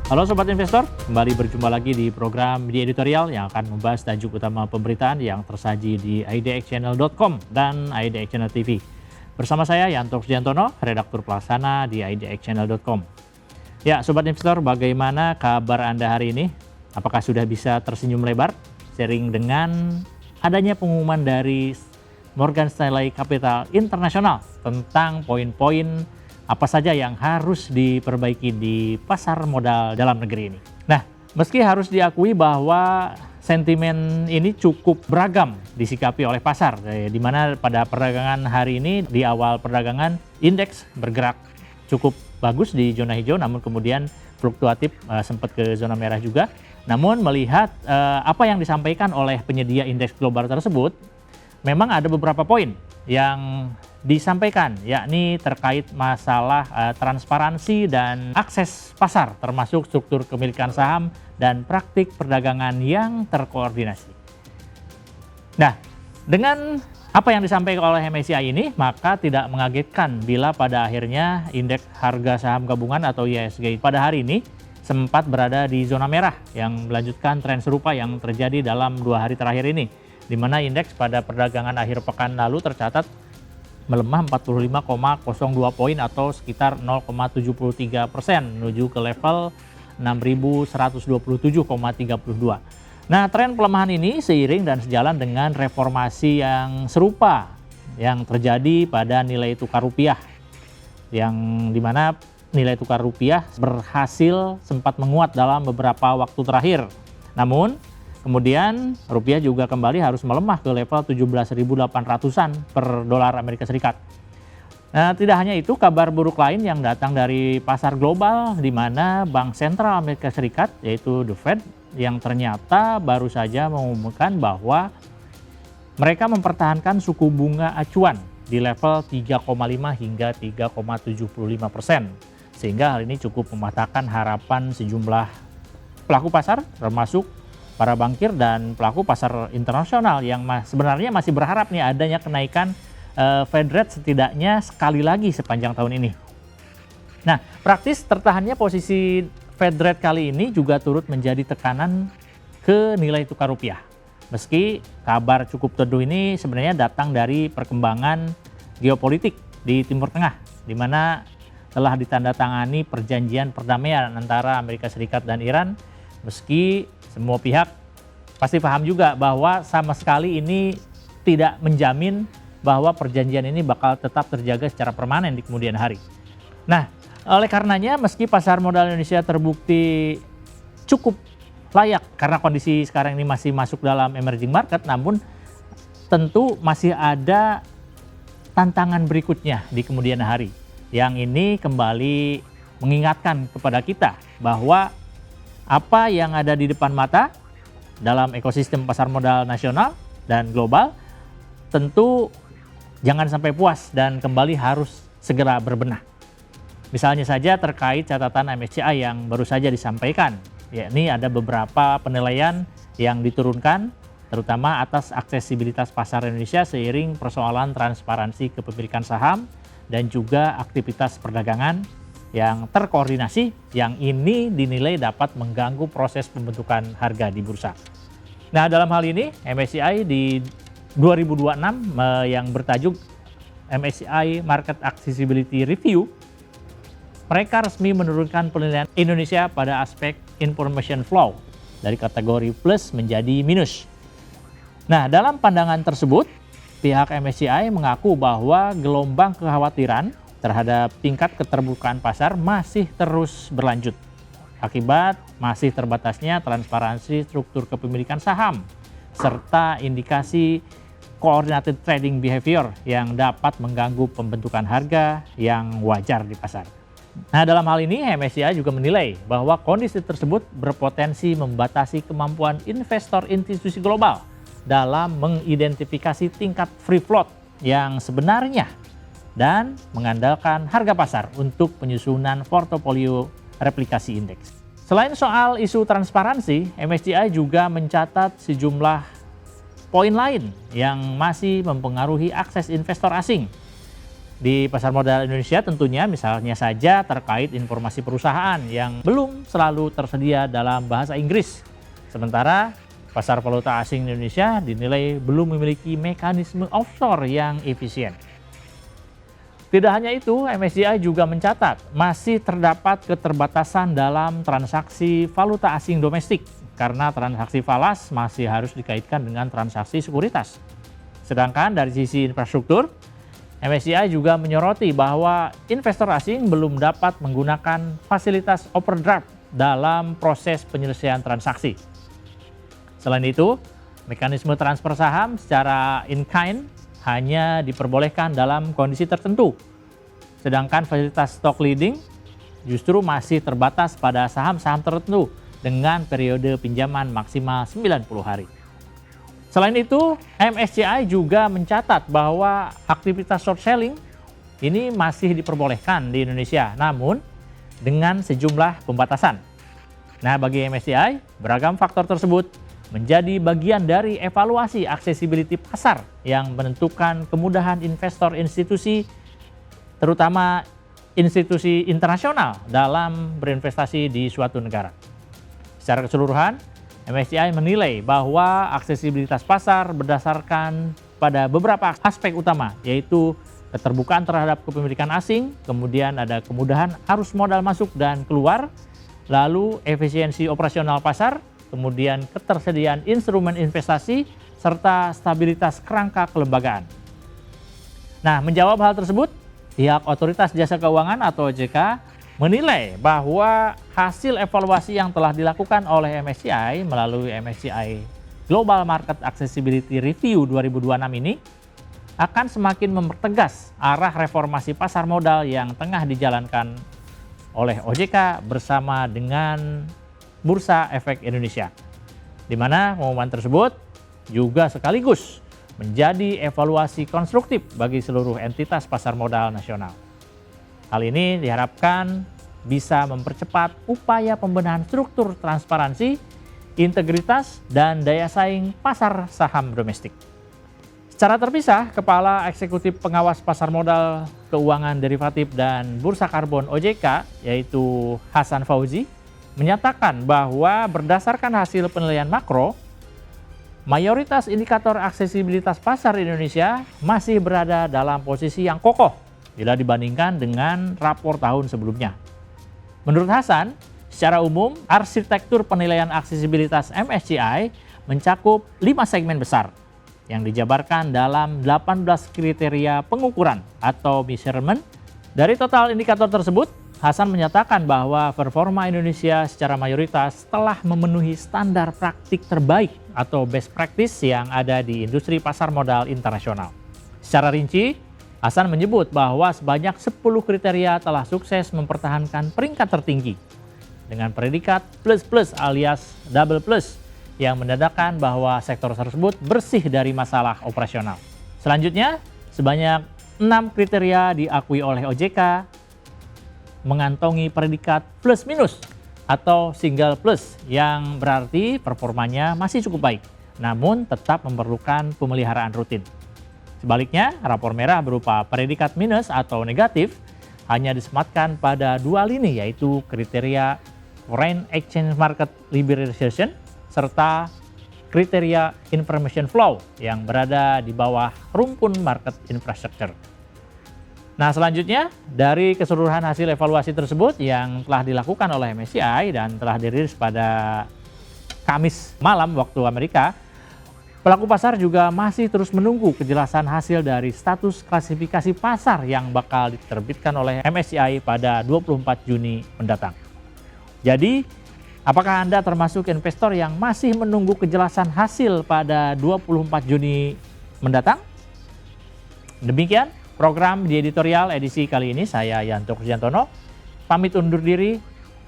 Halo Sobat Investor, kembali berjumpa lagi di program The Editorial yang akan membahas tajuk utama pemberitaan yang tersaji di idxchannel.com dan IDX Channel TV. Bersama saya Yanto Sujantono, redaktur pelaksana di idxchannel.com. Ya Sobat Investor, bagaimana kabar Anda hari ini? Apakah sudah bisa tersenyum lebar? Seiring dengan adanya pengumuman dari Morgan Stanley Capital International tentang poin-poin apa saja yang harus diperbaiki di pasar modal dalam negeri ini. Nah, meski harus diakui bahwa sentimen ini cukup beragam disikapi oleh pasar, di mana pada perdagangan hari ini di awal perdagangan indeks bergerak cukup bagus di zona hijau, namun kemudian fluktuatif sempat ke zona merah juga. Namun melihat apa yang disampaikan oleh penyedia indeks global tersebut, memang ada beberapa poin yang disampaikan, yakni terkait masalah transparansi dan akses pasar, termasuk struktur kepemilikan saham dan praktik perdagangan yang terkoordinasi. Nah, dengan apa yang disampaikan oleh MSCI ini, maka tidak mengagetkan bila pada akhirnya indeks harga saham gabungan atau IHSG pada hari ini sempat berada di zona merah yang melanjutkan tren serupa yang terjadi dalam 2 hari terakhir ini, di mana indeks pada perdagangan akhir pekan lalu tercatat melemah 45,02 poin atau sekitar 0,73% menuju ke level 6.127,32. Nah, tren pelemahan ini seiring dan sejalan dengan reformasi yang serupa yang terjadi pada nilai tukar rupiah, yang dimana nilai tukar rupiah berhasil sempat menguat dalam beberapa waktu terakhir. Namun kemudian rupiah juga kembali harus melemah ke level 17.800-an per dolar Amerika Serikat. Nah, tidak hanya itu, kabar buruk lain yang datang dari pasar global, di mana Bank Sentral Amerika Serikat, yaitu The Fed, yang ternyata baru saja mengumumkan bahwa mereka mempertahankan suku bunga acuan di level 3,5 hingga 3,75%. Sehingga hal ini cukup mematahkan harapan sejumlah pelaku pasar, termasuk para bankir dan pelaku pasar internasional yang sebenarnya masih berharap nih adanya kenaikan Fed rate setidaknya sekali lagi sepanjang tahun ini. Nah, praktis tertahannya posisi Fed rate kali ini juga turut menjadi tekanan ke nilai tukar rupiah. Meski kabar cukup teduh ini sebenarnya datang dari perkembangan geopolitik di Timur Tengah, di mana telah ditandatangani perjanjian perdamaian antara Amerika Serikat dan Iran. Meski semua pihak pasti paham juga bahwa sama sekali ini tidak menjamin bahwa perjanjian ini bakal tetap terjaga secara permanen di kemudian hari. Nah, oleh karenanya meski pasar modal Indonesia terbukti cukup layak karena kondisi sekarang ini masih masuk dalam emerging market, namun tentu masih ada tantangan berikutnya di kemudian hari. Yang ini kembali mengingatkan kepada kita bahwa apa yang ada di depan mata dalam ekosistem pasar modal nasional dan global tentu jangan sampai puas dan kembali harus segera berbenah. Misalnya saja terkait catatan MSCI yang baru saja disampaikan, yakni ada beberapa penilaian yang diturunkan terutama atas aksesibilitas pasar Indonesia seiring persoalan transparansi kepemilikan saham dan juga aktivitas perdagangan yang terkoordinasi, yang ini dinilai dapat mengganggu proses pembentukan harga di bursa. Nah, dalam hal ini MSCI di 2026 yang bertajuk MSCI Market Accessibility Review, mereka resmi menurunkan penilaian Indonesia pada aspek information flow dari kategori plus menjadi minus. Nah, dalam pandangan tersebut, pihak MSCI mengaku bahwa gelombang kekhawatiran terhadap tingkat keterbukaan pasar masih terus berlanjut akibat masih terbatasnya transparansi struktur kepemilikan saham serta indikasi coordinated trading behavior yang dapat mengganggu pembentukan harga yang wajar di pasar. Nah, dalam hal ini MSCI juga menilai bahwa kondisi tersebut berpotensi membatasi kemampuan investor institusi global dalam mengidentifikasi tingkat free float yang sebenarnya dan mengandalkan harga pasar untuk penyusunan portofolio replikasi indeks. Selain soal isu transparansi, MSCI juga mencatat sejumlah poin lain yang masih mempengaruhi akses investor asing. Di pasar modal Indonesia tentunya misalnya saja terkait informasi perusahaan yang belum selalu tersedia dalam bahasa Inggris. Sementara pasar valuta asing Indonesia dinilai belum memiliki mekanisme offshore yang efisien. Tidak hanya itu, MSCI juga mencatat masih terdapat keterbatasan dalam transaksi valuta asing domestik karena transaksi falas masih harus dikaitkan dengan transaksi sekuritas. Sedangkan dari sisi infrastruktur, MSCI juga menyoroti bahwa investor asing belum dapat menggunakan fasilitas overdraft dalam proses penyelesaian transaksi. Selain itu, mekanisme transfer saham secara in-kind hanya diperbolehkan dalam kondisi tertentu. Sedangkan fasilitas stock leading justru masih terbatas pada saham-saham tertentu dengan periode pinjaman maksimal 90 hari. Selain itu, MSCI juga mencatat bahwa aktivitas short selling ini masih diperbolehkan di Indonesia, namun dengan sejumlah pembatasan. Nah, bagi MSCI, beragam faktor tersebut menjadi bagian dari evaluasi aksesibiliti pasar yang menentukan kemudahan investor institusi, terutama institusi internasional dalam berinvestasi di suatu negara. Secara keseluruhan, MSCI menilai bahwa aksesibilitas pasar berdasarkan pada beberapa aspek utama, yaitu keterbukaan terhadap kepemilikan asing, kemudian ada kemudahan arus modal masuk dan keluar, lalu efisiensi operasional pasar, kemudian ketersediaan instrumen investasi, serta stabilitas kerangka kelembagaan. Nah, menjawab hal tersebut, pihak Otoritas Jasa Keuangan atau OJK menilai bahwa hasil evaluasi yang telah dilakukan oleh MSCI melalui MSCI Global Market Accessibility Review 2026 ini akan semakin mempertegas arah reformasi pasar modal yang tengah dijalankan oleh OJK bersama dengan Bursa Efek Indonesia, di mana pengumuman tersebut juga sekaligus menjadi evaluasi konstruktif bagi seluruh entitas pasar modal nasional. Hal ini diharapkan bisa mempercepat upaya pembenahan struktur transparansi, integritas, dan daya saing pasar saham domestik. Secara terpisah, Kepala Eksekutif Pengawas Pasar Modal, Keuangan Derivatif, dan Bursa Karbon OJK, yaitu Hasan Fauzi, menyatakan bahwa berdasarkan hasil penilaian makro, mayoritas indikator aksesibilitas pasar Indonesia masih berada dalam posisi yang kokoh bila dibandingkan dengan rapor tahun sebelumnya. Menurut Hasan, secara umum arsitektur penilaian aksesibilitas MSCI mencakup 5 segmen besar yang dijabarkan dalam 18 kriteria pengukuran atau measurement. Dari total indikator tersebut, Hasan menyatakan bahwa performa Indonesia secara mayoritas telah memenuhi standar praktik terbaik atau best practice yang ada di industri pasar modal internasional. Secara rinci, Hasan menyebut bahwa sebanyak 10 kriteria telah sukses mempertahankan peringkat tertinggi dengan predikat plus alias double plus yang menandakan bahwa sektor tersebut bersih dari masalah operasional. Selanjutnya, sebanyak 6 kriteria diakui oleh OJK mengantongi predikat plus minus atau single plus yang berarti performanya masih cukup baik, namun tetap memerlukan pemeliharaan rutin. Sebaliknya, rapor merah berupa predikat minus atau negatif hanya disematkan pada 2 lini, yaitu kriteria Foreign Exchange Market Liberalization serta kriteria Information Flow yang berada di bawah rumpun market infrastructure. Nah, selanjutnya dari keseluruhan hasil evaluasi tersebut yang telah dilakukan oleh MSCI dan telah dirilis pada Kamis malam waktu Amerika, pelaku pasar juga masih terus menunggu kejelasan hasil dari status klasifikasi pasar yang bakal diterbitkan oleh MSCI pada 24 Juni mendatang. Jadi, apakah Anda termasuk investor yang masih menunggu kejelasan hasil pada 24 Juni mendatang? Demikian program di editorial edisi kali ini. Saya Yanto Kristiantono, pamit undur diri.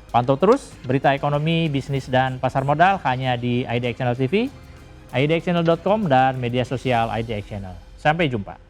Pantau terus berita ekonomi, bisnis, dan pasar modal hanya di IDX Channel TV, idxchannel.com, dan media sosial IDX Channel. Sampai jumpa.